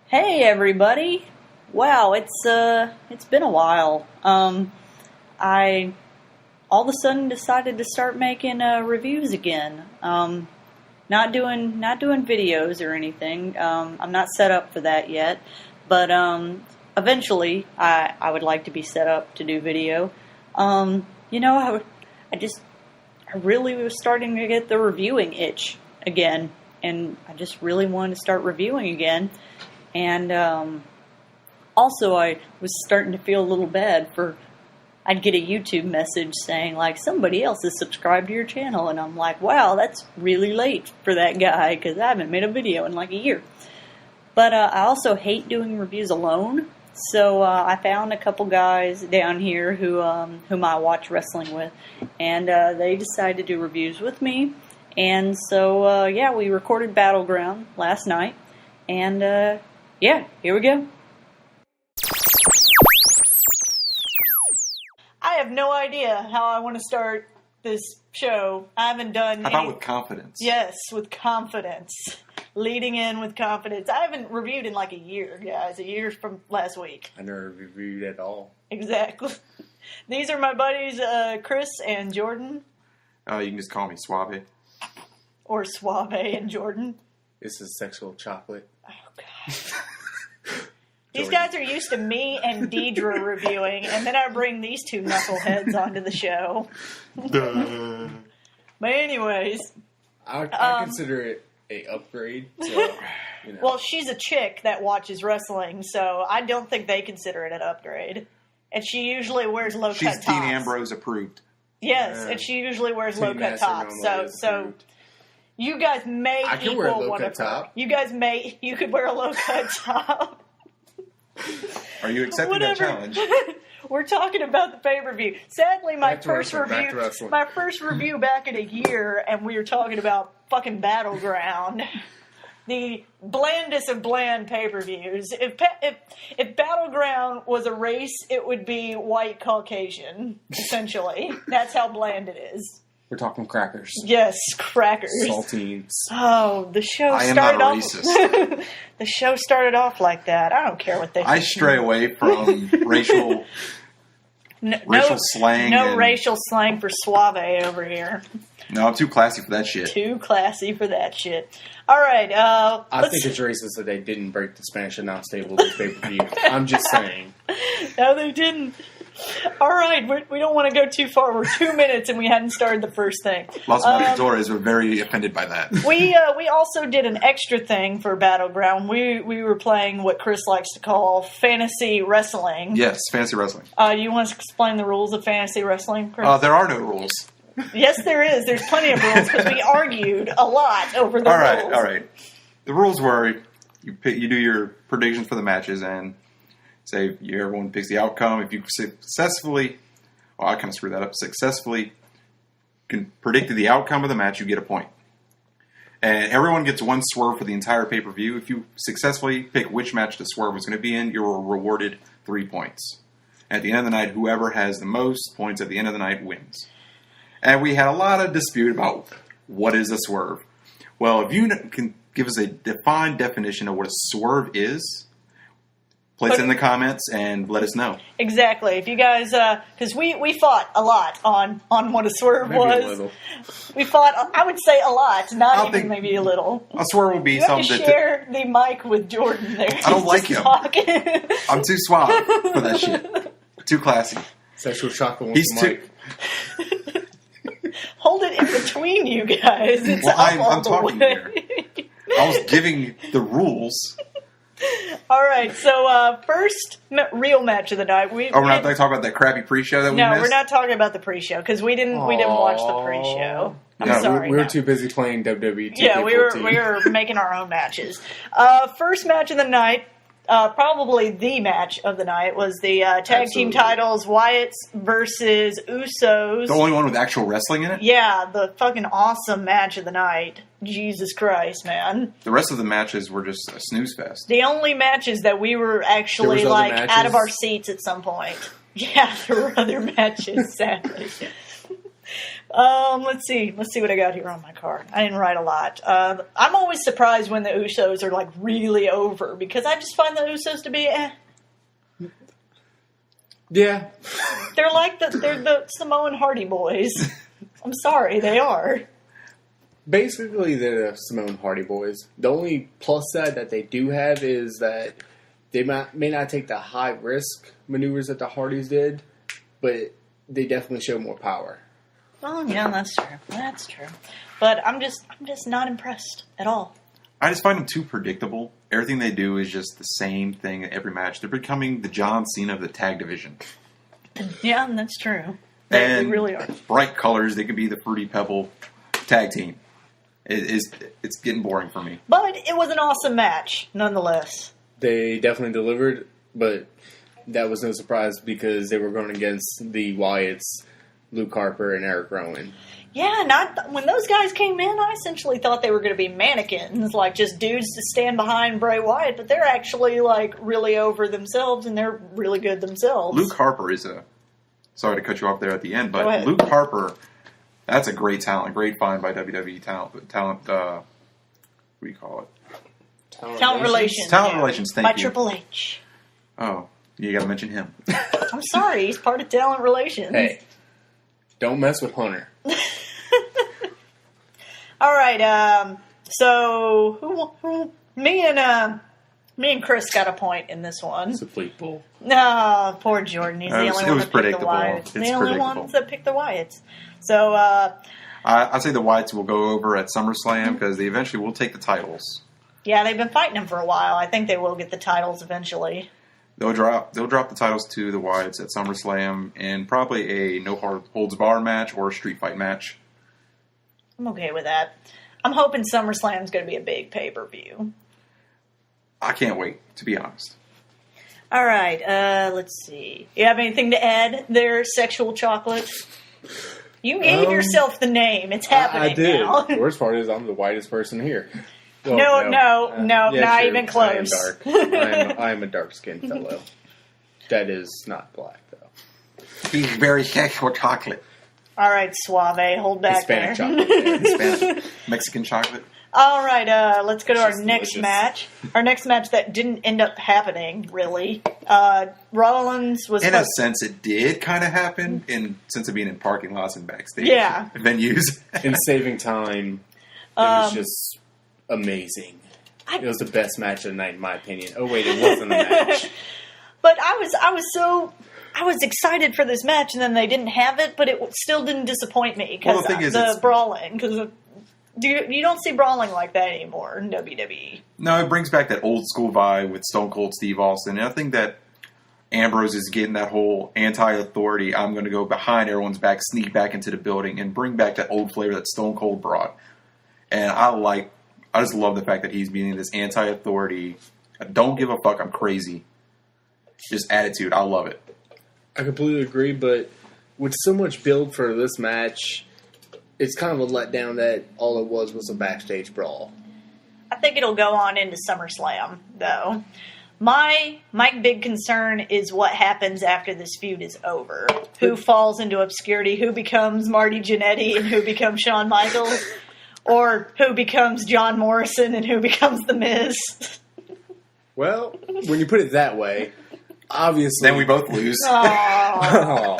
Hey everybody! Wow, it's been a while. I all of a sudden decided to start making reviews again. Not doing videos or anything. I'm not set up for that yet, but eventually I would like to be set up to do video. I really was starting to get the reviewing itch again, and I just really wanted to start reviewing again. And also, I was starting to feel a little bad I'd get a YouTube message saying, like, somebody else is subscribed to your channel. And I'm like, wow, that's really late for that guy because I haven't made a video in like a year. But I also hate doing reviews alone. So I found a couple guys down here whom I watch wrestling with. And they decided to do reviews with me. And so, we recorded Battleground last night. And, here we go. I have no idea how I want to start this show. I haven't done How about with confidence? Yes, with confidence. Leading in with confidence. I haven't reviewed in like a year, guys. A year from last week. I never reviewed at all. Exactly. These are my buddies, Chris and Jordan. You can just call me Suave. Or Suave and Jordan. This is sexual chocolate. Oh, God. These guys are used to me and Deidre reviewing, and then I bring these two knuckleheads onto the show. Duh. But anyways. I consider it a upgrade. So, Well, she's a chick that watches wrestling, so I don't think they consider it an upgrade. And she usually wears low-cut tops. She's Dean Ambrose approved. Yes, and she usually wears low-cut tops. So you guys may equal one of her. You could wear a low-cut top. Are you accepting that challenge? We're talking about the pay-per-view. Sadly, my first review back in a year, and we were talking about fucking Battleground. The blandest of bland pay-per-views. If Battleground was a race, it would be white Caucasian, essentially. That's how bland it is. We're talking crackers. Yes, crackers. Saltines. Oh, the show started off. Racist. The show started off like that. I don't care what they think. I stray away from racial slang. No racial slang for Suave over here. No, I'm too classy for that shit. Too classy for that shit. All right. I think it's racist that they didn't break the Spanish announce table with pay-per-view. I'm just saying. No, they didn't. All right, we don't want to go too far. We're 2 minutes and we hadn't started the first thing. Los Matadores were very offended by that. We also did an extra thing for Battleground. We were playing what Chris likes to call fantasy wrestling. Yes, fantasy wrestling. You want to explain the rules of fantasy wrestling, Chris? There are no rules. Yes, there is. There's plenty of rules because we argued a lot over the rules. All right. The rules were you do your predictions for the matches and say everyone picks the outcome. If you successfully predicted the outcome of the match, you get a point. And everyone gets one swerve for the entire pay-per-view. If you successfully pick which match the swerve was going to be in, you're rewarded 3 points. At the end of the night, whoever has the most points at the end of the night wins. And we had a lot of dispute about what is a swerve. Well, if you can give us a defined definition of what a swerve is, place it in the comments and let us know. Exactly. If you guys, because we fought a lot on what a swerve was. A little. We fought, I would say a lot, not even maybe a little. A swerve will be you something have to share the mic with Jordan there. I don't like him. Talking. I'm too suave for that shit. Too classy. Sexual chocolate. He's too. Hold it in between you guys. It's I'm talking here. I was giving the rules. All right, so first real match of the night. We're not talking about that crappy pre-show that we missed? No, we're not talking about the pre-show because we didn't watch the pre-show. I'm sorry. We were too busy playing WWE 2K14. Yeah, we were making our own matches. First match of the night, probably the match of the night, was the tag team titles, Wyatt's versus Usos. The only one with actual wrestling in it? Yeah, the fucking awesome match of the night. Jesus Christ, man. The rest of the matches were just a snooze fest. The only matches that we were actually, out of our seats at some point. Yeah, there were other matches, sadly. Let's see what I got here on my card. I didn't write a lot. I'm always surprised when the Usos are like really over because I just find the Usos to be Yeah. They're like they're the Samoan Hardy Boys. I'm sorry, they are. Basically, they're the Simone Hardy Boys. The only plus side that they do have is that they may not take the high-risk maneuvers that the Hardys did, but they definitely show more power. Well, yeah, that's true. That's true. But I'm just not impressed at all. I just find them too predictable. Everything they do is just the same thing in every match. They're becoming the John Cena of the tag division. Yeah, that's true. They really are. Bright colors. They could be the Fruity Pebble tag team. It's getting boring for me. But it was an awesome match, nonetheless. They definitely delivered, but that was no surprise because they were going against the Wyatts, Luke Harper, and Eric Rowan. Yeah, when those guys came in, I essentially thought they were going to be mannequins, like just dudes to stand behind Bray Wyatt, but they're actually like really over themselves, and they're really good themselves. Luke Harper is sorry to cut you off there at the end, Go but ahead. Luke Harper, that's a great talent, great find by WWE talent. What do you call it? Talent relations. Talent relations, thank by you. Triple H. Oh, you got to mention him. I'm sorry, he's part of talent relations. Hey, don't mess with Hunter. All right, so me and Chris got a point in this one. It's a fleet bull. No, poor Jordan. He's the only one that picked the Wyatts. It's the only predictable. ones that picked the Wyatts. So, I'd say the Wyatts will go over at SummerSlam because they eventually will take the titles. yeah, they've been fighting them for a while. I think they will get the titles eventually. They'll drop the titles to the Wyatts at SummerSlam and probably a no holds bar match or a street fight match. I'm okay with that. I'm hoping SummerSlam's going to be a big pay-per-view. I can't wait, to be honest. All right, let's see. You have anything to add there, Sexual Chocolate? You gave yourself the name. It's happening I did. now. The worst part is I'm the whitest person here. Well, No, not true. even close. I am dark. I am a dark-skinned fellow. That is not black, though. He's very sexual chocolate. All right, Suave, hold back Hispanic there. chocolate. Yeah. Hispanic, Mexican chocolate. All right, let's go to our Just next delicious. match. Our next match that didn't end up happening, really. Rollins was... In a sense, it did kind of happen in sense of being in parking lots and backstage Yeah. venues. In saving time, it was just amazing. It was the best match of the night, in my opinion. Oh, wait, it wasn't a match. But I was excited for this match, and then they didn't have it, but it still didn't disappoint me because Well, the thing is, the it's- brawling. Because you don't see brawling like that anymore in WWE. No, it brings back that old school vibe with Stone Cold Steve Austin. And I think that Ambrose is getting that whole anti-authority, I'm going to go behind everyone's back, sneak back into the building, and bring back that old flavor that Stone Cold brought. And I just love the fact that he's being this anti-authority, don't give a fuck, I'm crazy. Just attitude. I love it. I completely agree, but with so much build for this match, it's kind of a letdown that all it was a backstage brawl. I think it'll go on into SummerSlam, though. My big concern is what happens after this feud is over. Who falls into obscurity, who becomes Marty Jannetty and who becomes Shawn Michaels, or who becomes John Morrison and who becomes The Miz. Well, when you put it that way, obviously... Then we both lose. Oh.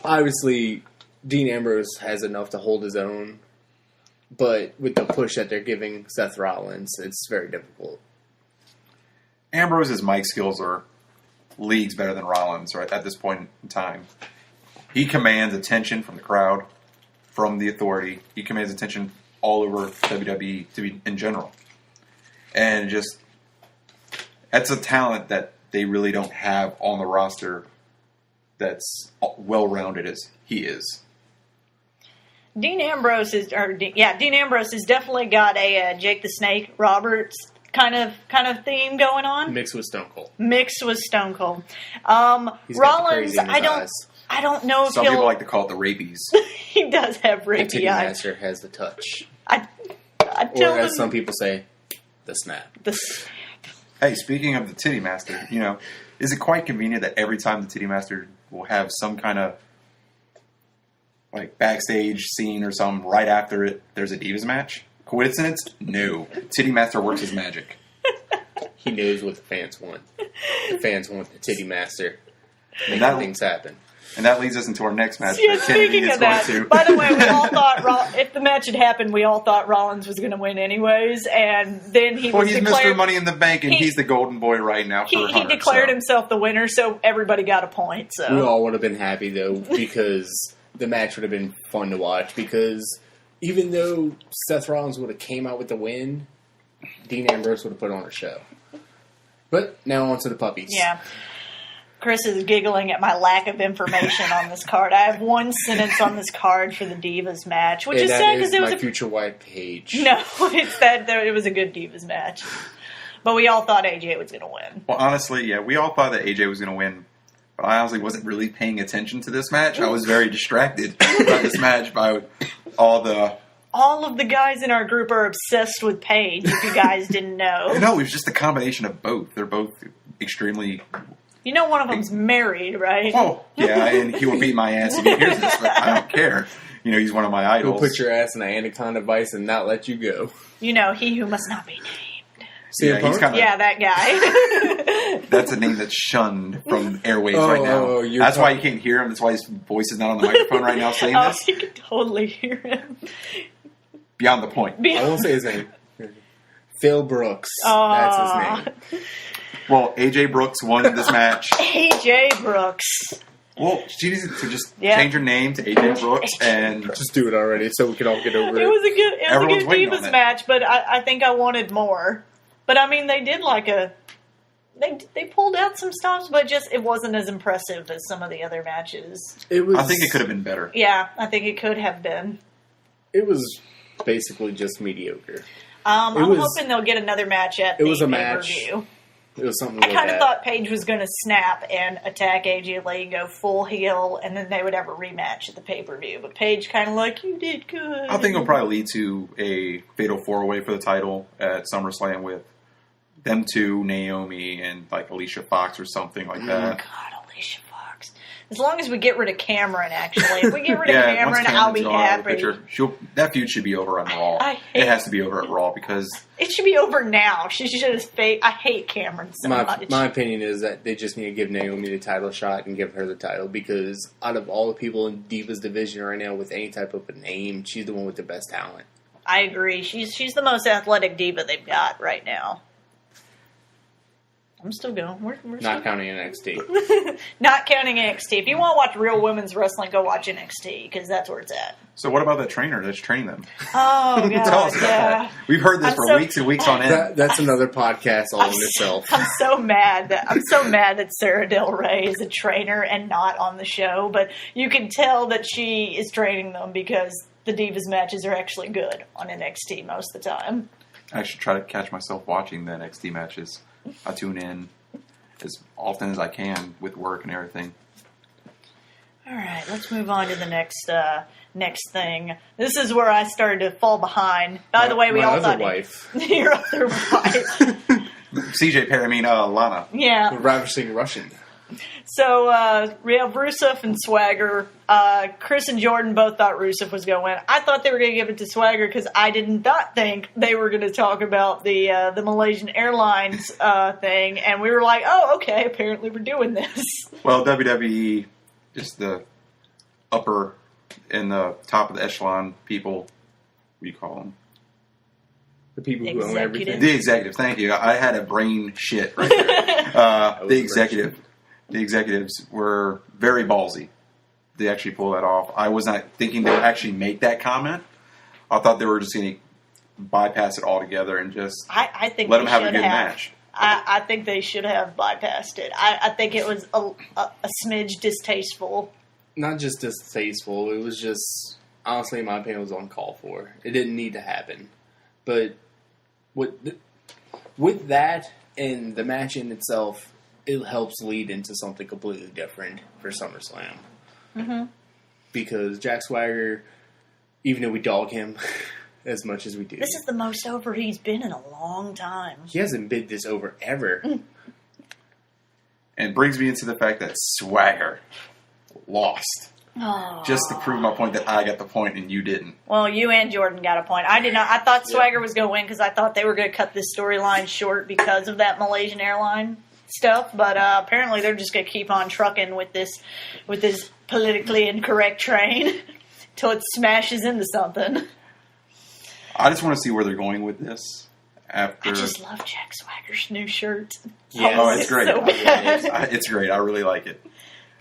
Obviously, Dean Ambrose has enough to hold his own, but with the push that they're giving Seth Rollins, it's very difficult. Ambrose's mic skills are leagues better than Rollins right at this point in time. He commands attention from the crowd, from the authority. He commands attention all over WWE in general. And just, that's a talent that they really don't have on the roster that's well-rounded as he is. Dean Ambrose has definitely got a Jake the Snake Roberts kind of theme going on. Mixed with Stone Cold. Mixed with Stone Cold. He's got the Rollins, crazy in his eyes. I don't know if Some he'll... people like to call it the rabies. He does have The rapey Titty eyes. Master has the touch. I Or tell as him some people say, the snap. Hey, speaking of the Titty Master, is it quite convenient that every time the Titty Master will have some kind of like backstage scene or something right after it. There's a Divas match. Coincidence? No. Titty Master works his magic. He knows what the fans want. The fans want the Titty Master making things happen. And that leads us into our next match. Yeah, speaking of that, by the way, we all thought if the match had happened, we all thought Rollins was going to win anyways, and then he's Mr. Money in the Bank, and he's the golden boy right now. He declared himself the winner, so everybody got a point. So we all would have been happy though, because the match would have been fun to watch. Because even though Seth Rollins would have came out with the win, Dean Ambrose would have put on a show. But now on to the puppies. Yeah. Chris is giggling at my lack of information on this card. I have one sentence on this card for the Divas match, which is sad because it was my future wife Paige. No, it's that it was a good Divas match, but we all thought AJ was going to win. Well, honestly, yeah, we all thought that AJ was going to win, but I honestly wasn't really paying attention to this match. I was very distracted by this match by all of the guys in our group are obsessed with Paige. If you guys didn't know, no, it was just a combination of both. They're both extremely. You know one of them's married, right? Oh, yeah, and he will beat my ass if he hears this, but I don't care. You know, he's one of my idols. He'll put your ass in an anaconda vice and not let you go. You know, he who must not be named. Yeah, he's kinda, that guy. That's a name that's shunned from airwaves right now. That's why you can't hear him. That's why his voice is not on the microphone right now saying this. You can totally hear him. Beyond the point. I won't say his name. Phil Brooks. That's his name. Well, AJ Brooks won this match. AJ Brooks. Well, she needs to just change her name to AJ Brooks and just do it already, so we can all get over it. It was a good Divas match, but I think I wanted more. But I mean, they did they pulled out some stops, but it wasn't as impressive as some of the other matches. I think it could have been better. Yeah, I think it could have been. It was basically just mediocre. I'm hoping they'll get another match at the pay-per-view. It was something. I kind of thought Paige was going to snap and attack AJ Lee, go full heel, and then they would have a rematch at the pay-per-view. But Paige kind of like, you did good. I think it'll probably lead to a fatal four-way for the title at SummerSlam with them two, Naomi, and like Alicia Fox or something like that. God, Alicia Fox. As long as we get rid of Cameron, actually. If we get rid of Cameron, I'll be happy. That feud should be over on Raw. It has to be over at Raw because... It should be over now. She should have I hate Cameron so much. My opinion is that they just need to give Naomi the title shot and give her the title because out of all the people in Divas division right now with any type of a name, she's the one with the best talent. I agree. She's the most athletic diva they've got right now. I'm still going. We're not counting NXT. Not counting NXT. If you want to watch real women's wrestling, go watch NXT because that's where it's at. So what about that trainer that's training them? Oh, God. Tell us about that. We've heard this for weeks and weeks on end. That's another podcast all in itself. I'm so mad that Sarah Del Rey is a trainer and not on the show. But you can tell that she is training them because the Divas matches are actually good on NXT most of the time. I should try to catch myself watching the NXT matches. I tune in as often as I can with work and everything. All right, let's move on to the next thing. This is where I started to fall behind. By the way, we all thought your other wife, CJ Perry. Lana. Yeah, ravishing Russian. So we have Rusev and Swagger. Chris and Jordan both thought Rusev was going to win. I thought they were going to give it to Swagger because I did not think they were going to talk about the Malaysian Airlines thing, and we were like, "Oh, okay. Apparently, we're doing this." Well, WWE, just the upper and the top of the echelon people. What do you call them? The people who own everything. The executive. Thank you. I had a brain shit right there. The executives were very ballsy. They actually pulled that off. I was not thinking they would actually make that comment. I thought they were just going to bypass it altogether and just I think let them have a good match. I think they should have bypassed it. I think it was a smidge distasteful. Not just distasteful. It was just, honestly, in my opinion, it was uncalled for. It didn't need to happen. But with that and the match in itself, it helps lead into something completely different for SummerSlam. Mm-hmm. Because Jack Swagger, even though we dog him as much as we do, this is the most over he's been in a long time. He hasn't been this over ever. And brings me into the fact that Swagger lost. Oh. Just to prove my point that I got the point and you didn't. Well, you and Jordan got a point. I did not. I thought Swagger was going to win because I thought they were going to cut this storyline short because of that Malaysian airline stuff. But apparently, they're just going to keep on trucking with this politically incorrect train till it smashes into something. I just want to see where they're going with this. After I just love Jack Swagger's new shirt. Yeah. Oh, it's great. So bad. It's great. I really like it.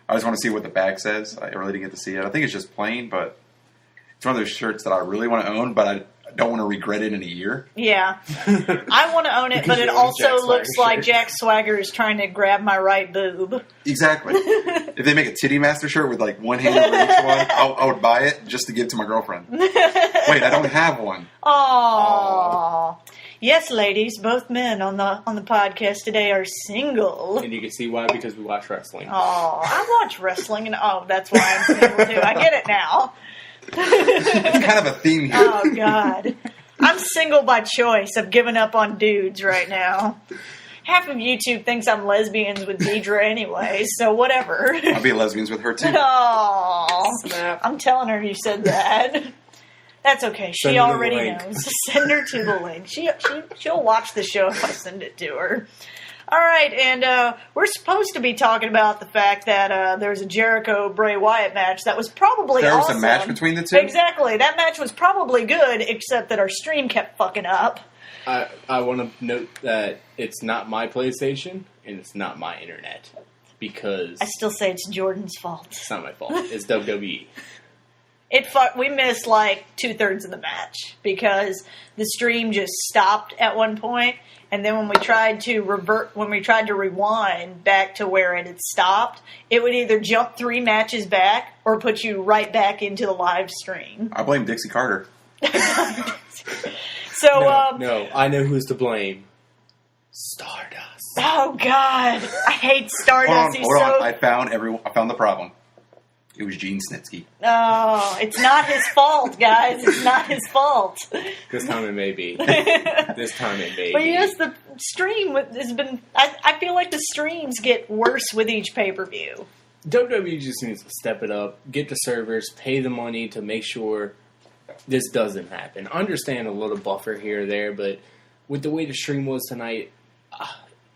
I just want to see what the back says. I really didn't get to see it. I think it's just plain, but it's one of those shirts that I really want to own, but I don't want to regret it in a year. Yeah. I want to own it, but it also looks like Jack Swagger is trying to grab my right boob. Exactly. If they make a Titty Master shirt with like one hand over each one, I would buy it just to give to my girlfriend. Wait, I don't have one. Aww. Yes, ladies, both men on the podcast today are single. And you can see why, because we watch wrestling. Oh, I watch wrestling, and that's why I'm single too. I get it now. It's kind of a theme here. Oh God, I'm single by choice. I've given up on dudes right now. Half of YouTube thinks I'm lesbians with Deidre anyway, so whatever. I'll be lesbians with her too. Oh, Snap. I'm telling her you said that. That's okay. She already knows. Send her to the link. She'll watch the show if I send it to her. All right, and we're supposed to be talking about the fact that there's a Jericho-Bray Wyatt match that was probably There was awesome. a match between the two? Exactly. That match was probably good, except that our stream kept fucking up. I want to note that it's not my PlayStation and it's not my internet, because I still say it's Jordan's fault. it's not my fault. It's WWE. We missed like 2/3 of the match because the stream just stopped at one point, and then when we tried to rewind back to where it had stopped, it would either jump 3 matches back or put you right back into the live stream. I blame Dixie Carter. So, No, I know who's to blame. Stardust. Oh God, I hate Stardust. Hold on. I found the problem. It was Gene Snitsky. Oh, it's not his fault, guys. It's not his fault. This time it may be. This time it may be. But yes, the stream has been... I feel like the streams get worse with each pay-per-view. WWE just needs to step it up, get the servers, pay the money to make sure this doesn't happen. Understand a little buffer here or there, but with the way the stream was tonight...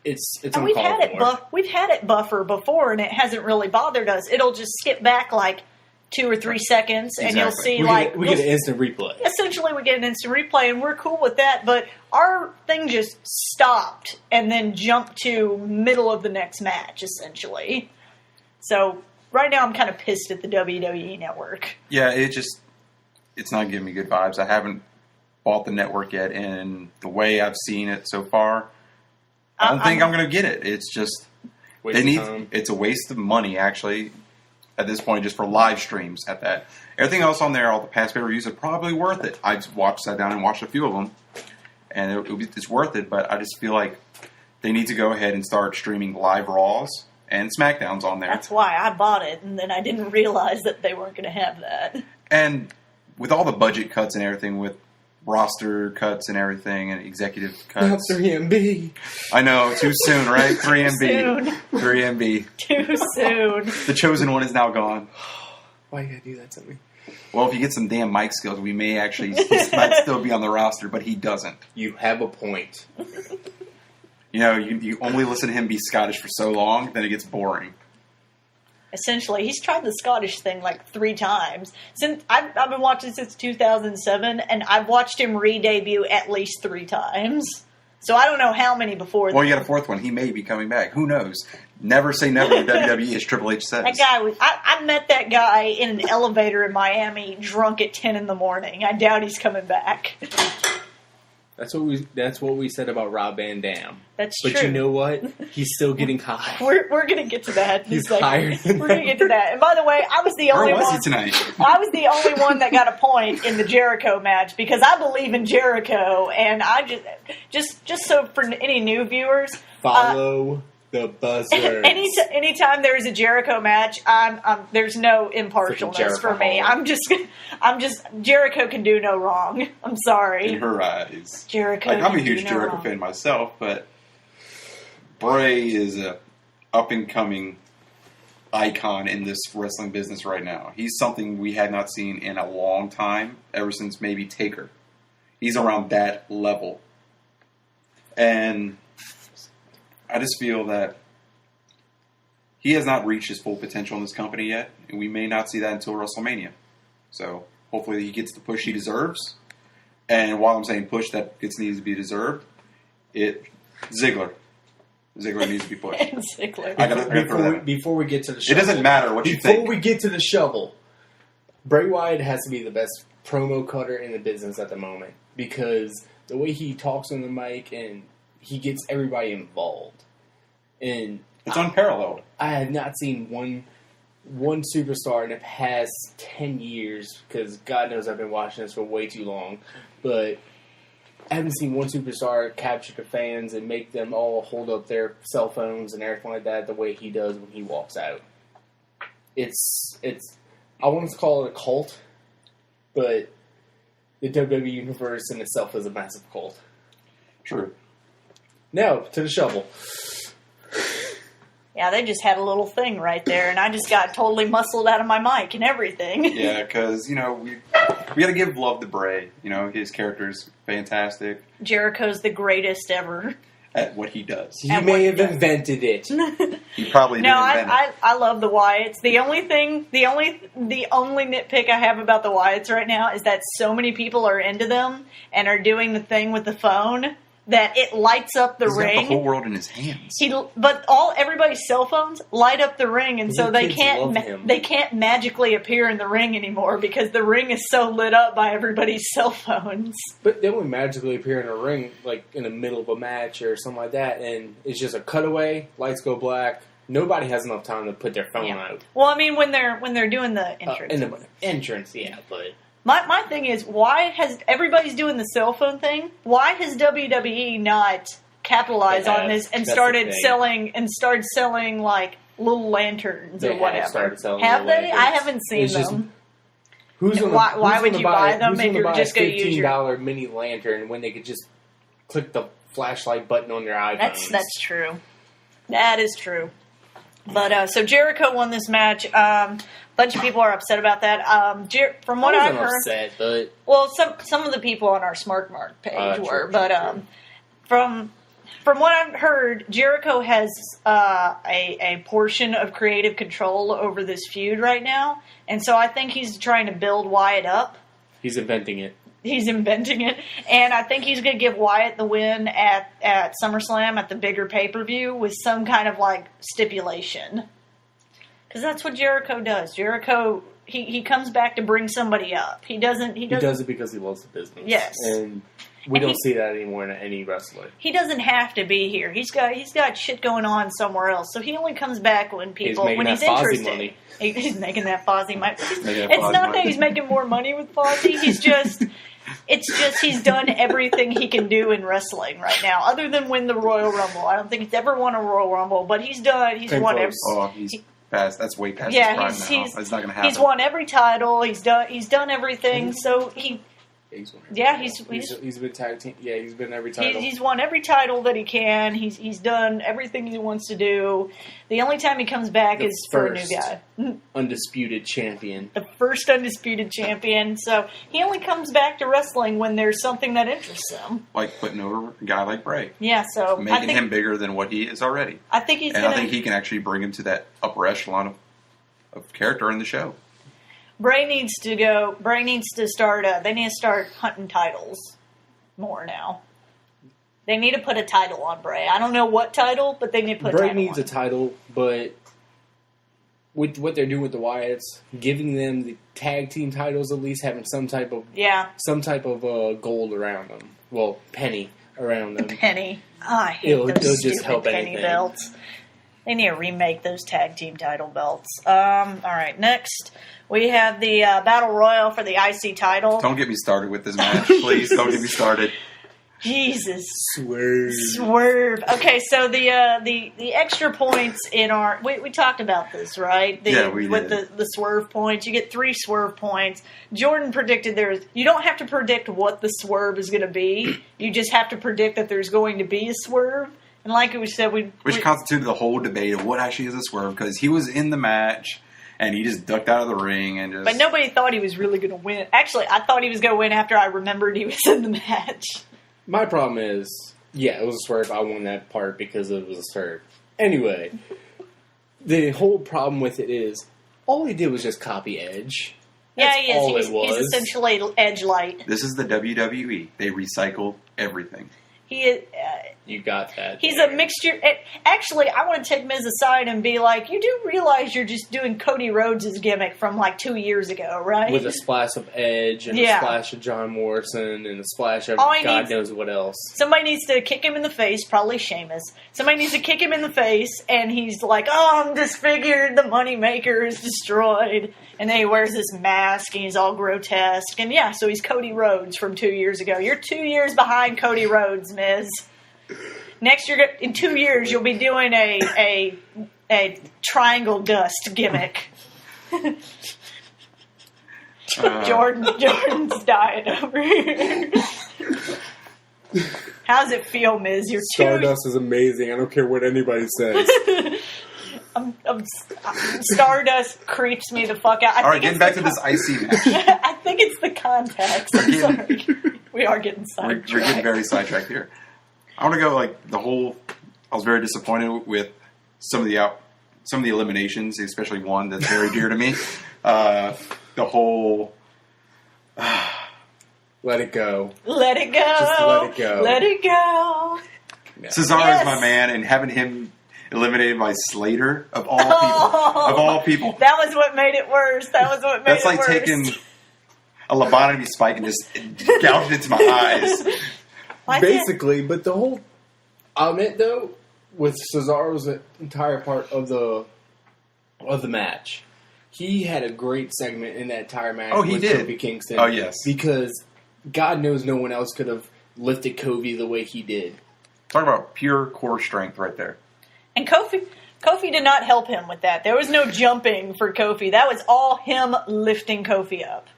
It's and we've had it buffer before, and it hasn't really bothered us. It'll just skip back like 2 or 3 seconds, and you'll see we get an instant replay. Essentially, we get an instant replay, and we're cool with that. But our thing just stopped and then jumped to middle of the next match, essentially. So right now, I'm kind of pissed at the WWE Network. Yeah, it's not giving me good vibes. I haven't bought the network yet, and the way I've seen it so far, I don't think I'm going to get it. It's just it's a waste of money, actually, at this point, just for live streams at that. Everything else on there, all the past pay-per-views, are probably worth it. I just sat down and watched a few of them, and it's worth it, but I just feel like they need to go ahead and start streaming live Raws and SmackDowns on there. That's why I bought it, and then I didn't realize that they weren't going to have that. And with all the budget cuts and everything, with roster cuts and everything, and executive cuts. Not 3MB. I know, too soon, right? 3MB. Soon. 3MB. Too soon. The chosen one is now gone. Why you gotta do that to me? Well, if you get some damn mic skills, we may actually might still be on the roster, but he doesn't. You have a point. You know, you only listen to him be Scottish for so long, then it gets boring. Essentially, he's tried the Scottish thing like 3 times. Since I've been watching since 2007, and I've watched him re-debut at least 3 times. So I don't know how many before. Well, you got a 4th one. He may be coming back. Who knows? Never say never to WWE, as Triple H says. That guy I met that guy in an elevator in Miami, drunk at 10 in the morning. I doubt he's coming back. That's what we said about Rob Van Dam. That's but true. But you know what? He's still getting high. We're going to get to that. He's higher. We're going to get to that. And by the way, I was the only one. Where was he tonight? I was the only one that got a point in the Jericho match because I believe in Jericho, and I just so for any new viewers, follow the buzzer. Anytime there is a Jericho match, there's no impartialness for me. I'm just Jericho can do no wrong. I'm sorry. In her eyes, Jericho. I'm a huge Jericho fan myself, but Bray is a up and coming icon in this wrestling business right now. He's something we had not seen in a long time, ever since maybe Taker. He's around that level. And I just feel that he has not reached his full potential in this company yet, and we may not see that until WrestleMania. So hopefully he gets the push he deserves. And while I'm saying push that needs to be deserved, Ziggler needs to be pushed. Ziggler. Before we get to the shovel. It doesn't matter what you think. Before we get to the shovel, Bray Wyatt has to be the best promo cutter in the business at the moment. Because the way he talks on the mic and he gets everybody involved. And it's unparalleled. I have not seen one superstar in the past 10 years, because God knows I've been watching this for way too long, but I haven't seen one superstar capture the fans and make them all hold up their cell phones and everything like that the way he does when he walks out. It's I want to call it a cult, but the WWE Universe in itself is a massive cult. True. Now, to the shovel. Yeah, they just had a little thing right there, and I just got totally muscled out of my mic and everything. Yeah, because, we got to give love to Bray. His character's fantastic. Jericho's the greatest ever. At what he does. He may have invented it. He probably didn't invent it. I love the Wyatts. The only nitpick I have about the Wyatts right now is that so many people are into them and are doing the thing with the phone that it lights up the ring. He's got the whole world in his hands. But everybody's cell phones light up the ring, and so they can't magically appear in the ring anymore because the ring is so lit up by everybody's cell phones. But they would magically appear in a ring, like in the middle of a match or something like that, and it's just a cutaway. Lights go black. Nobody has enough time to put their phone out. Well, I mean, when they're doing the entrance, in the entrance, yeah, but. My thing is, why has everybody's doing the cell phone thing? Why has WWE not capitalized on this and started selling like little lanterns or whatever? Have they? I haven't seen them. Why would you buy them if you're just going to use your $15 mini lantern when they could just click the flashlight button on their iPhones? That's true. That is true. But so Jericho won this match. Bunch of people are upset about that. From what I've heard, upset, but some of the people on our Smart Mark page were. From what I've heard, Jericho has a portion of creative control over this feud right now, and so I think he's trying to build Wyatt up. He's inventing it. And I think he's going to give Wyatt the win at SummerSlam at the bigger pay-per-view with some kind of like stipulation. Because that's what Jericho does. Jericho, he comes back to bring somebody up. He does it because he loves the business. Yes. And we don't see that anymore in any wrestler. He doesn't have to be here. He's got shit going on somewhere else. So he only comes back when he's interested. Money. He's making that Fozzy money. It's not that he's making more money with Fozzy. He's done everything he can do in wrestling right now, other than win the Royal Rumble. I don't think he's ever won a Royal Rumble, but he's won every. Oh, he's past. That's way past his prime now. It's not going to happen. He's won every title. He's done everything. So he. He's been tag team. Yeah, he's been every title. He's won every title that he can. He's done everything he wants to do. The only time he comes back is for a new guy. Undisputed champion. The first undisputed champion. So he only comes back to wrestling when there's something that interests him. Like putting over a guy like Bray. Yeah, so making him bigger than what he is already. I think I think he can actually bring him to that upper echelon of character in the show. Bray needs to start. They need to start hunting titles more now. They need to put a title on Bray. I don't know what title, but they need to put a title on. Bray needs a title, but with what they're doing with the Wyatts, giving them the tag team titles, at least having some type of gold around them. Well, penny around them. Penny. Oh, I hate those stupid penny belts. They need to remake those tag team title belts. All right, next we have the Battle Royal for the IC title. Don't get me started with this match, please. Don't get me started. Jesus. Swerve. Okay, so the extra points in our... We talked about this, right? We did. With the swerve points. You get 3 swerve points. Jordan predicted you don't have to predict what the swerve is going to be. You just have to predict that there's going to be a swerve. And like we said, which constituted the whole debate of what actually is a swerve, because he was in the match and he just ducked out of the ring and just. But nobody thought he was really going to win. Actually, I thought he was going to win after I remembered he was in the match. My problem is, yeah, it was a swerve. I won that part because it was a swerve. Anyway, the whole problem with it is, all he did was just copy Edge. That's he is. all it was. He's essentially Edge Light. This is the WWE. They recycle everything. He is. You got that. He's a mixture. Actually, I want to take Miz aside and be like, you do realize you're just doing Cody Rhodes' gimmick from like 2 years ago, right? With a splash of Edge and a splash of John Morrison and a splash of God knows what else. Somebody needs to kick him in the face, probably Sheamus. Somebody needs to kick him in the face, and he's like, oh, I'm disfigured, the moneymaker is destroyed. And then he wears this mask, and he's all grotesque. And yeah, so he's Cody Rhodes from 2 years ago. You're 2 years behind Cody Rhodes, Miz. Next year, in 2 years, you'll be doing a triangle dust gimmick. Jordan's dying over here. How's it feel, Miz? You're Stardust is amazing. I don't care what anybody says. Stardust creeps me the fuck out. All right, getting back to this IC match. I think it's the context. I'm sorry. We are getting sidetracked. We're getting very sidetracked here. I want to go I was very disappointed with some of the eliminations, especially one that's very dear to me. The whole. Let it go. Let it go. Just let it go. Let it go. No. Cesaro is my man, and having him eliminated by Slater of all people. Of all people. That was what made it worse. That's like taking a lobotomy spike and just gouging it to my eyes. Basically, but the whole... I meant, though, with Cesaro's entire part of the match, he had a great segment in that entire match with Kofi Kingston. Oh, yes. Because God knows no one else could have lifted Kofi the way he did. Talk about pure core strength right there. And Kofi did not help him with that. There was no jumping for Kofi. That was all him lifting Kofi up.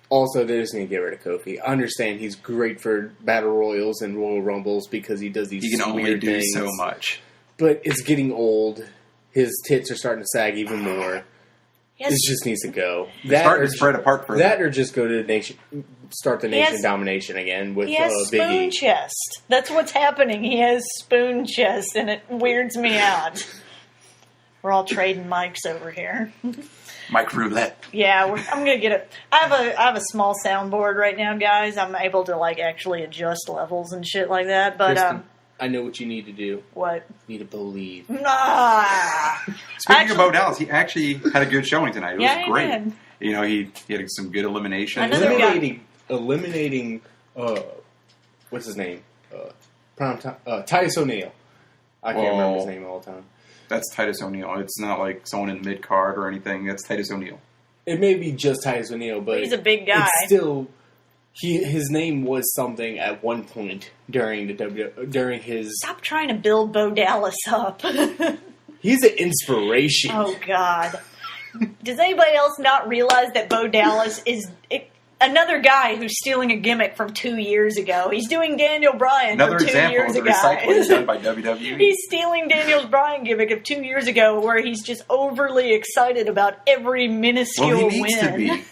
Also, they just need to get rid of Kofi. I understand he's great for Battle Royals and Royal Rumbles because he does these weird things. He can only do so much. But it's getting old. His tits are starting to sag even more. Yes. It just needs to go. Starting to spread apart further. That or just go to the nation, start the nation domination again with Big E. He has spoon chest. That's what's happening. He has spoon chest, and it weirds me out. We're all trading mics over here. Mic roulette. Yeah, I'm gonna get it. I have a small soundboard right now, guys. I'm able to actually adjust levels and shit like that. But Kristen, I know what you need to do. What? You need to believe. Speaking of Bo Dallas, he actually had a good showing tonight. It was great. He did. You know, he had some good eliminations. Eliminating what's his name? Titus O'Neil. I can't remember his name all the time. That's Titus O'Neil. It's not like someone in mid-card or anything. That's Titus O'Neil. It may be just Titus O'Neil, but he's a big guy. It's still, his name was something at one point during his... Stop trying to build Bo Dallas up. He's an inspiration. Oh, God. Does anybody else not realize that Bo Dallas is... another guy who's stealing a gimmick from 2 years ago. He's doing Daniel Bryan from 2 years ago. Another example of the recycling done by WWE. He's stealing Daniel Bryan gimmick of 2 years ago where he's just overly excited about every minuscule win. Well, he needs to be.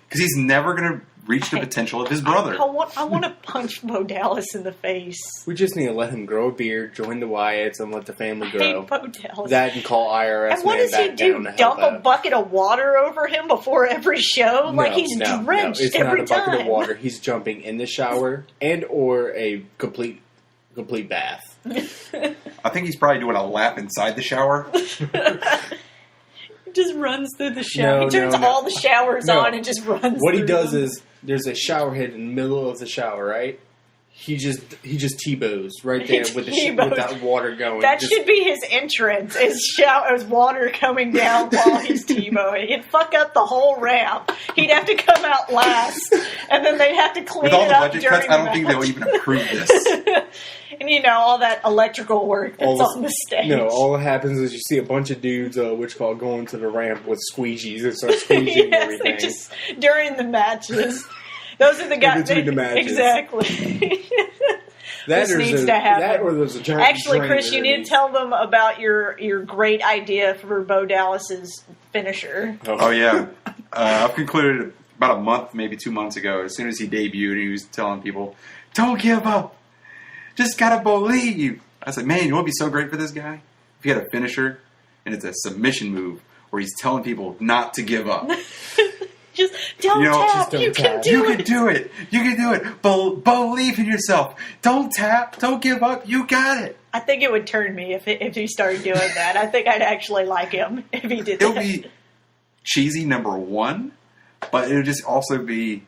Because he's never going to reach the potential of his brother. I want to punch Bo Dallas in the face. We just need to let him grow a beard, join the Wyatts, and let the family grow. I hate Bo Dallas. That and call IRS. And what does he do? Dump a bucket of water over him before every show? He's drenched it's every not a bucket time. of water. He's jumping in the shower and or a complete bath. I think he's probably doing a lap inside the shower. He just runs through the shower. He turns all the showers on and just runs. What he does is there's a shower head in the middle of the shower, right? He just T-bows right there with that water going. That should be his entrance. Is water coming down while he's T-bowing. He'd fuck up the whole ramp. He'd have to come out last, and then they'd have to clean it up. With all the budget cuts, I don't think they'll even approve this. And all that electrical work that's on the stage. No, all that happens is you see a bunch of dudes, going to the ramp with squeegees and start squeegeeing everything. Just during the matches. Those are the guys. Between the matches. Exactly. This needs to happen. That or there's a giant Actually, drain Chris, you need to underneath. tell them about your great idea for Bo Dallas's finisher. Oh yeah, I've concluded about a month, maybe 2 months ago. As soon as he debuted, he was telling people, "Don't give up, just gotta believe." I was like, "Man, you want to be so great for this guy? If he had a finisher, and it's a submission move where he's telling people not to give up." Just don't tap. don't You tap. can You do can it. do it. You can do it. Believe in yourself. Don't tap. Don't give up. You got it. I think it would turn me if he started doing that. I think I'd actually like him if he did It'll that. be cheesy, number one, but it'll just also be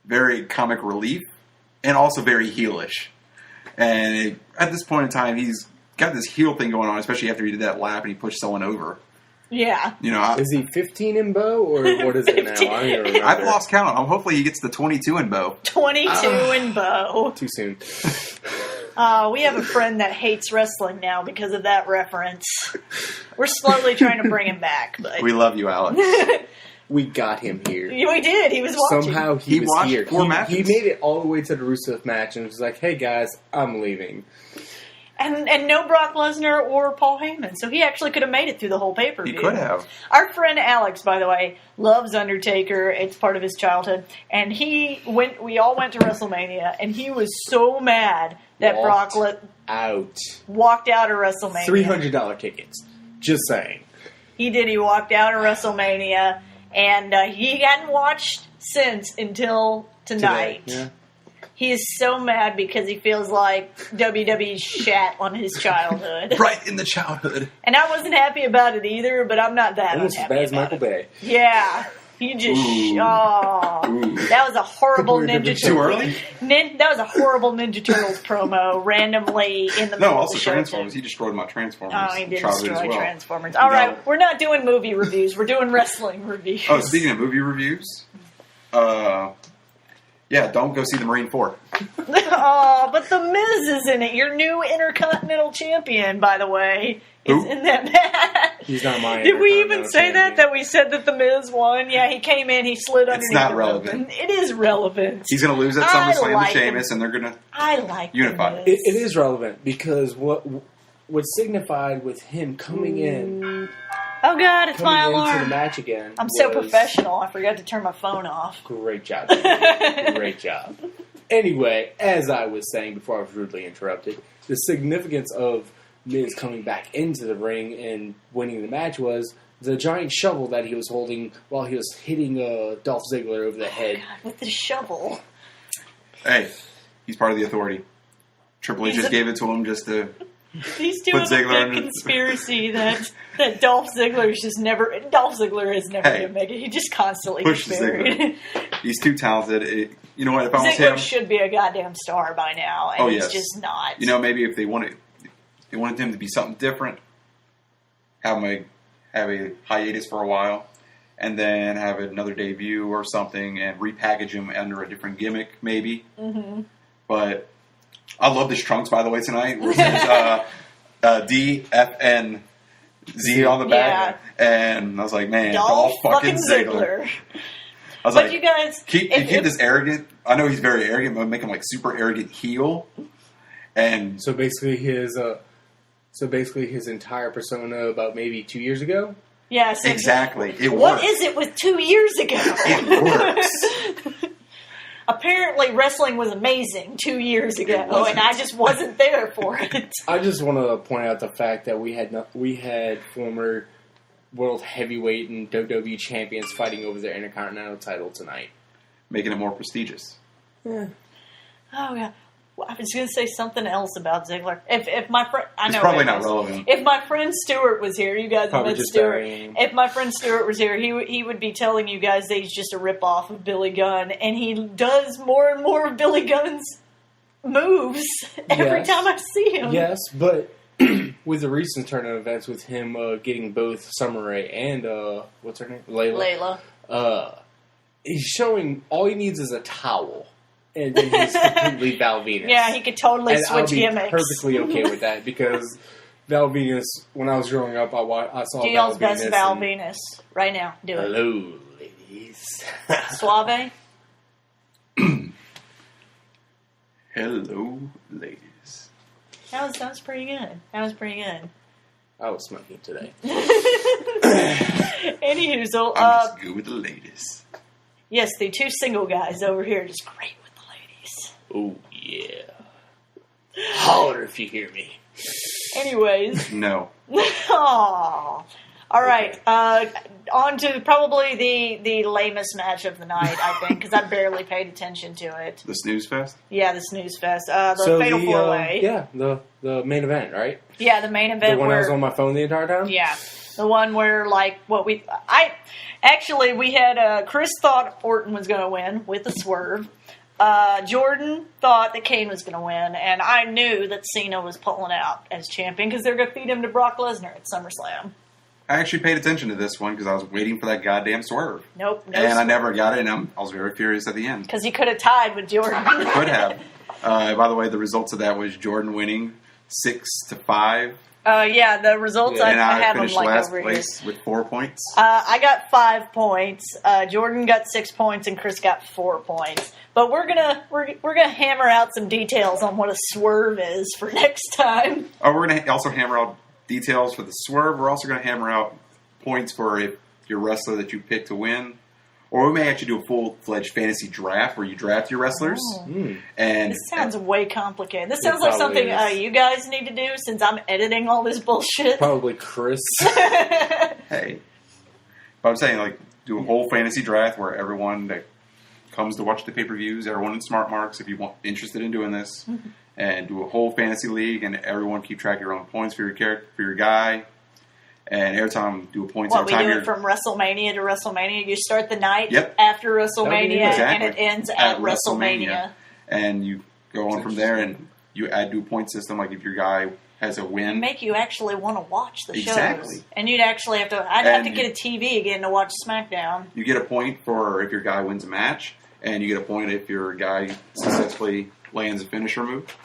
very comic relief and also very heelish. And at this point in time, he's got this heel thing going on, especially after he did that lap and he pushed someone over. Yeah. You know, Is he 15 in bow, or what is it now? 15. I don't even remember. I've lost count. Hopefully he gets the 22 in bow. 22 in Bo. Too soon. We have a friend that hates wrestling now because of that reference. We're slowly trying to bring him back, but We love you, Alex. We got him here. we did. He was watching. Somehow He was watched here. 4 He matches. made it all the way to the Rusev match and was like, "Hey guys, I'm leaving." And no Brock Lesnar or Paul Heyman, so he actually could have made it through the whole pay-per-view. He could have. Our friend Alex, by the way, loves Undertaker. It's part of his childhood. And we all went to WrestleMania, and he was so mad that Walked Brock out. walked out of WrestleMania. $300 tickets. Just saying. He did. He walked out of WrestleMania, and he hadn't watched since until tonight. Today. Yeah. He is so mad because he feels like WWE shat on his childhood. Right in the childhood. And I wasn't happy about it either, but I'm not that Almost as unhappy bad as about Michael it. Bay. Yeah. He just... Ooh. Oh. That was a horrible Completely Ninja different Too early? That was a horrible Ninja Turtles promo randomly in the middle No, of also the show. Transformers. He destroyed my Transformers. Oh, he did childhood destroy as well. Transformers. All No. right, we're not doing movie reviews. We're doing wrestling reviews. Oh, speaking of movie reviews, yeah, don't go see the Marine 4. Oh, but The Miz is in it. Your new Intercontinental Champion, by the way, is Who? in that match. He's not my Did we even Intercontinental say champion. that we said that The Miz won? Yeah, he came in, he slid underneath not the relevant. rope. It is relevant. He's going to lose at I SummerSlam like to him. Sheamus, and they're going to... I like Unify. The Miz. It is relevant because what signified with him coming in Oh, God, it's my into the alarm. match again. I'm so was- professional. I forgot to turn my phone off. Great job. David. Great job. Anyway, as I was saying before I was rudely interrupted, the significance of Miz coming back into the ring and winning the match was the giant shovel that he was holding while he was hitting Dolph Ziggler over the head. God, with the shovel. Hey, he's part of the Authority. Triple H He's just a- gave it to him just to... He's doing Ziggler a big under- conspiracy that Dolph Ziggler's just never... Dolph Ziggler is never Hey. going to make it. He just constantly Push gets buried. He's too talented. You know what? If I was Ziggler him... should be a goddamn star by now, and Oh, he's yes. just not. You know, maybe if they wanted him to be something different, have a hiatus for a while, and then have another debut or something, and repackage him under a different gimmick, maybe. Mm-hmm. But I love this Trunks, by the way, tonight. Where it says DFNZ on the back, and I was like, man, Dolph Dolph fucking Ziggler. I was But like, you guys... keep this arrogant. I know he's very arrogant, but make him like super arrogant heel. And So basically his entire persona about maybe 2 years ago. Yeah, so exactly, it What works. is it with 2 years ago? It works. Apparently, wrestling was amazing 2 years ago, wasn't. and I just wasn't there for it. I just want to point out the fact that we had former world heavyweight and WWE champions fighting over their Intercontinental title tonight. Making it more prestigious. Yeah. Oh yeah, well, I was going to say something else about Ziggler. If my friend, I It's know probably it not is. relevant. If my friend Stuart was here, you guys Probably met just Stuart. burying him. If my friend Stuart was here, he would be telling you guys that he's just a ripoff of Billy Gunn, and he does more and more of Billy Gunn's moves every Yes. time I see him. Yes, but with the recent turn of events with him getting both Summer Rae and what's her name? Layla. He's showing all he needs is a towel. And then he's completely Val Venus. Yeah, he could totally and I'll switch be gimmicks. perfectly okay with that because Val Venus, when I was growing up, I saw Do Val y'all's Venus. best Val and- Venus right now. Do it. Hello, ladies. Suave. Hello, ladies. That was pretty good. That was pretty good. I was smoking today. Anywho, so I'm just good with the ladies. yes, the two single guys over here are just great with the ladies. Oh, yeah. Holler if you hear me. Anyways. No. Aww. All right. On to probably the lamest match of the night, I think, because I barely paid attention to it. The snooze fest? Yeah, the snooze fest. The Fatal 4-Way. Yeah, the main event, right? Yeah, the main event. The one I was on my phone the entire time? Yeah. The one where, like, we had, Chris thought Orton was going to win with a swerve. Jordan thought that Kane was going to win, and I knew that Cena was pulling out as champion because they're going to feed him to Brock Lesnar at SummerSlam. I actually paid attention to this one because I was waiting for that goddamn swerve. Nope. No and swerve. I never got it, and I was very furious at the end. Because he could have tied with Jordan. Could have. By the way, the results of that was Jordan winning 6-5. Yeah, the results I And I have them finished like last over place here. with 4 points. I got 5 points. Jordan got 6 points, and Chris got 4 points. But we're gonna hammer out some details on what a swerve is for next time. Oh, we're going to also hammer out details for the swerve. We're also going to hammer out points for if your wrestler that you pick to win. Or we may actually do a full-fledged fantasy draft where you draft your wrestlers. Oh. And This sounds way complicated. This It sounds like probably something is. you guys need to do since I'm editing all this bullshit. Probably Chris. hey. But I'm saying, like, do a whole fantasy draft where everyone that comes to watch the pay-per-views, everyone in Smart Marks, if you're interested in doing this, and do a whole fantasy league, and everyone keep track of your own points for your character, for your guy. And every time do a points. What, every we time do you're it from WrestleMania to WrestleMania? You start the night Yep. after WrestleMania, Exactly. and it ends at WrestleMania. And you go on from there, and you do a point system. Like if your guy has a win, Make you actually want to watch the Exactly. shows. And you'd actually have to... I'd have to And get a TV again to watch SmackDown. you get a point for if your guy wins a match, and you get a point if your guy successfully lands a finisher move.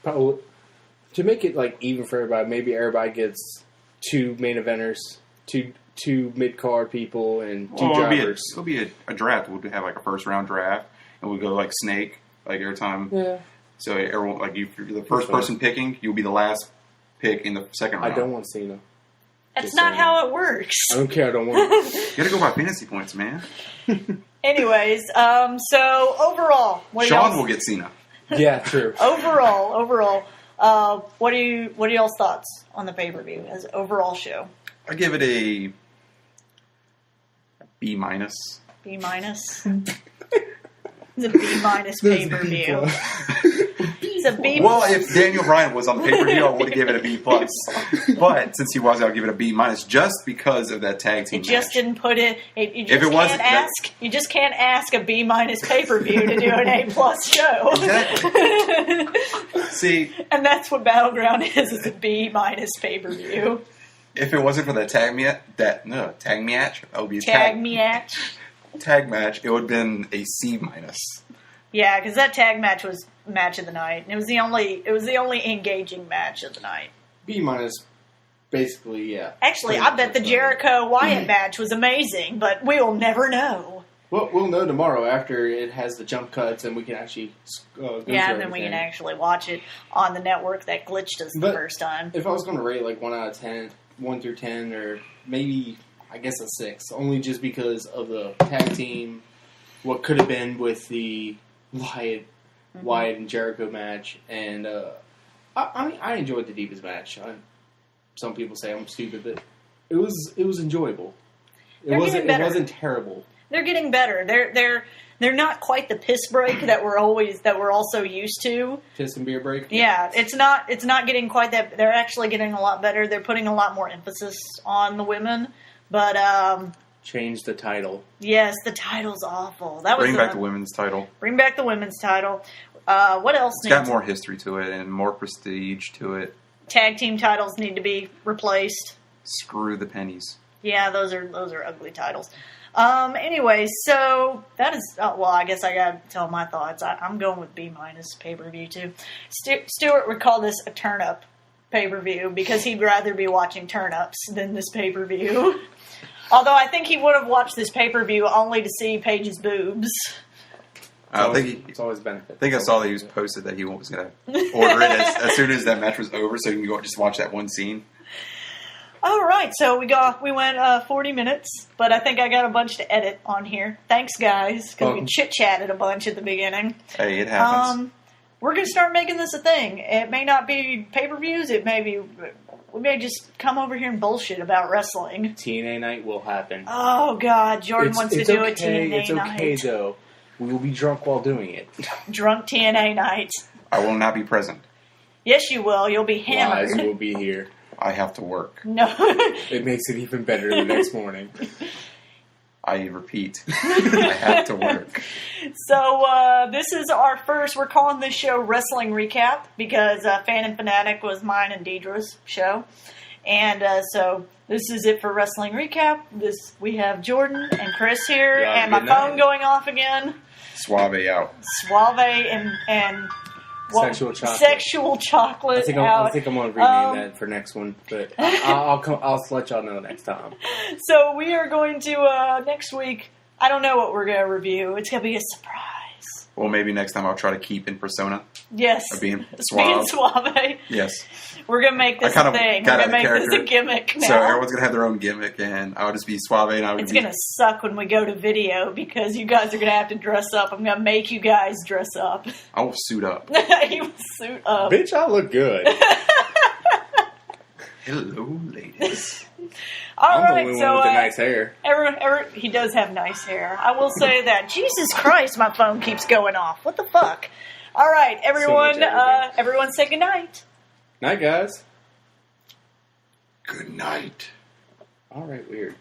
Probably, to make it like even for everybody, maybe everybody gets 2 main eventers, two mid-card people, and 2 drivers. It'll be a draft. We'll have like a first round draft, and we'll go like snake, like every time. Yeah. So everyone, like if you're the first That's person picking, you'll be the last pick in the second round. I don't want Cena. That's Just not saying. how it works. I don't care. I don't want. You gotta go by fantasy points, man. Anyways, so overall... What do Sean y'all- will get Cena. Yeah, true. Overall, what are y'all's thoughts on the pay-per-view as overall show? I give it a B minus. B minus. It's a B minus pay-per-view. It's a B. Well, if Daniel Bryan was on the pay-per-view, I would have given it a B plus. But since he was, I'll give it a B minus just because of that tag team It just match. didn't put it. You just If it wasn't- can't ask. You just can't ask a B minus pay-per-view to do an A plus show. Exactly. See, And that's what Battleground is a B minus pay-per-view. if it wasn't for that tag match, that would be a Tag match. tag match. It would have been a C minus. Yeah, because that tag match was match of the night. It was the only engaging match of the night. B minus, basically, yeah. Actually, I bet the Jericho Wyatt match was amazing, but we'll never know. Well, we'll know tomorrow after it has the jump cuts and we can actually go through Yeah, and then we everything. can actually watch it on the network that glitched us the But- first time. If I was going to rate like 1 out of 10, 1 through 10, or maybe, I guess a 6, only just because of the tag team, what could have been with the Wyatt and Jericho match, and I enjoyed the Divas match. Some people say I'm stupid, but it was enjoyable. It They're wasn't getting better. it wasn't terrible. They're getting better. They're not quite the piss break that we're also used to. Piss and beer break. Yeah, it's not getting quite that. They're actually getting a lot better. They're putting a lot more emphasis on the women. But Change the title. yes, the title's awful. That was Bring back the women's title. Bring back the women's title. What else? It's got more history to it and more prestige to it. Tag team titles need to be replaced. Screw the pennies. Yeah, those are ugly titles. Anyway, so that is well. I guess I gotta tell my thoughts. I'm going with B minus pay-per-view too. Stuart would call this a turn-up pay-per-view because he'd rather be watching turn-ups than this pay-per-view. Although I think he would have watched this pay-per-view only to see Paige's boobs. I think it's always benefit. I think I saw that he was posted that he was going to order it as soon as that match was over, so you can go just watch that one scene. All right, so we went 40 minutes, but I think I got a bunch to edit on here. Thanks, guys, because we chit-chatted a bunch at the beginning. Hey, it happens. We're going to start making this a thing. It may not be pay-per-views. We may just come over here and bullshit about wrestling. TNA night will happen. Oh, God. Jordan wants to do a TNA night. It's okay, though. We will be drunk while doing it. Drunk TNA night. I will not be present. Yes, you will. You'll be hammered. Lies will be here. I have to work. No. It makes it even better the next morning. I repeat, I have to work. So, this is our first, we're calling this show Wrestling Recap, because Fan and Fanatic was mine and Deidre's show. And so, this is it for Wrestling Recap. We have Jordan and Chris here, and my phone going off again. Suave out. Suave and Sexual chocolate. Sexual chocolate. I think I'm going to rename that for next one, but I'll let y'all know next time. So we are going to next week. I don't know what we're going to review. It's going to be a surprise. Well, maybe next time I'll try to keep in persona. Yes. Of being suave. Being suave. Yes. We're going to make this a thing. We're going to make this a gimmick now. So everyone's going to have their own gimmick, and I'll just be suave. And it's going to suck when we go to video, because you guys are going to have to dress up. I'm going to make you guys dress up. I will suit up. You will suit up. Bitch, I look good. Hello, ladies. All I'm right, the only so one with the nice hair. he does have nice hair. I will say that. Jesus Christ, my phone keeps going off. What the fuck? All right, everyone. Everyone, say goodnight. Night, guys. Good night. All right, weird.